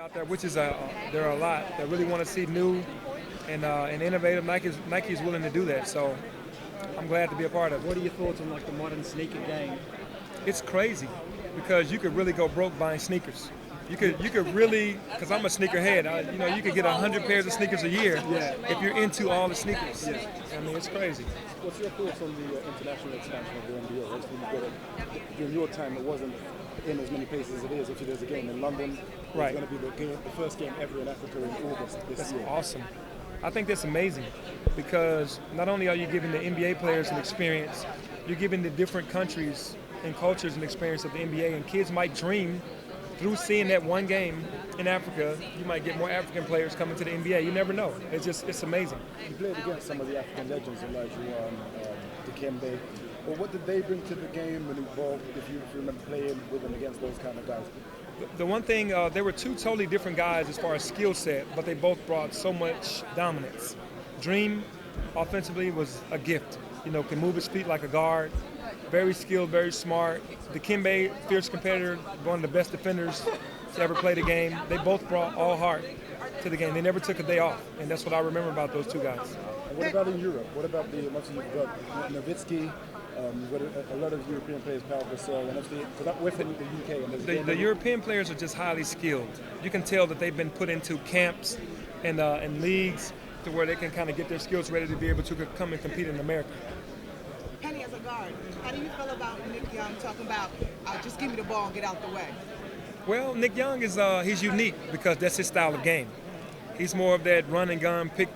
Out there, which is there are a lot that really want to see new and innovative. Nike's willing to do that, so I'm glad to be a part of it. What are your thoughts on like the modern sneaker game? It's crazy because you could really go broke buying sneakers. You could really, because I'm a sneakerhead. You could get 100 pairs of sneakers a year if you're into all the sneakers. Yeah. I mean, it's crazy. What's your thoughts on the international expansion of the NBA? Obviously, during your time, it wasn't in as many places as it is. If there's a game in London, it's Right. going to be the first game ever in Africa in August this That's year. awesome. I think that's amazing because not only are you giving the NBA players an experience, you're giving the different countries and cultures an experience of the NBA, and kids might dream through seeing that one game in Africa, you might get more African players coming to the NBA. You never know. It's amazing. You played against some of the African legends, Olajuwon, Dikembe. Well, what did they bring to the game when involved, if you remember playing with them against those kind of guys? The one thing, there were two totally different guys as far as skill set, but they both brought so much dominance. Dream, offensively, was a gift. Can move his feet like a guard. Very skilled, very smart. Dikembe, fierce competitor, one of the best defenders to ever play the game. They both brought all heart to the game. They never took a day off, and that's what I remember about those two guys. And what about in Europe? What about you've got Nowitzki, you've got a lot of European players, Pau Gasol, and obviously, because we're from the UK. And the European players are just highly skilled. You can tell that they've been put into camps and leagues to where they can kind of get their skills ready to be able to come and compete in America. Penny, as a guard, how do you feel about Nick Young talking about just give me the ball and get out the way? Well, Nick Young is he's unique because that's his style of game. He's more of that run and gun, pick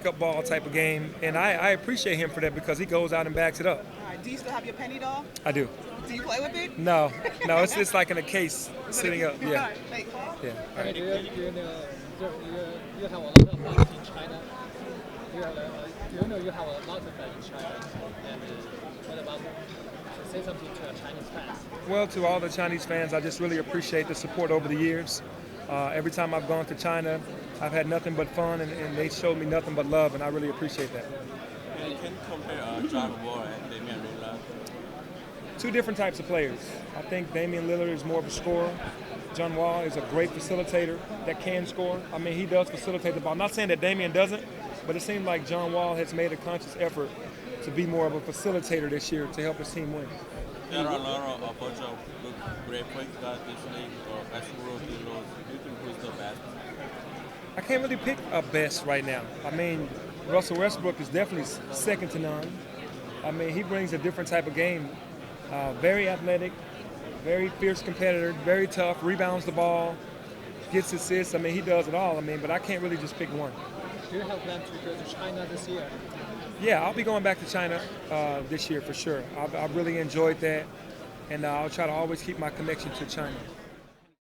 up ball type of game, and I appreciate him for that because he goes out and backs it up. All right, do you still have your penny doll? I do. Do you play with it? No, it's just like in a case sitting up. All Yeah, right, thanks. yeah. All right. You have a lot of fans in China. You have a lot of fans in China. And what about to say something to our Chinese fans? Well, to all the Chinese fans, I just really appreciate the support over the years. Every time I've gone to China, I've had nothing but fun, and they showed me nothing but love, and I really appreciate that. You can compare John Wall and Damian Lillard. Two different types of players. I think Damian Lillard is more of a scorer. John Wall is a great facilitator that can score. I mean, he does facilitate the ball. I'm not saying that Damian doesn't, but it seems like John Wall has made a conscious effort to be more of a facilitator this year to help his team win. There are a lot of bunch of great point guards this league, or Westbrook, do you think who's the best? I can't really pick a best right now. I mean, Russell Westbrook is definitely second to none. I mean, he brings a different type of game. Very athletic, very fierce competitor, very tough, rebounds the ball, gets assists. I mean, he does it all. I mean, but I can't really just pick one. Do you have plans to go to China this year? Yeah, I'll be going back to China this year for sure. I've really enjoyed that, and I'll try to always keep my connection to China.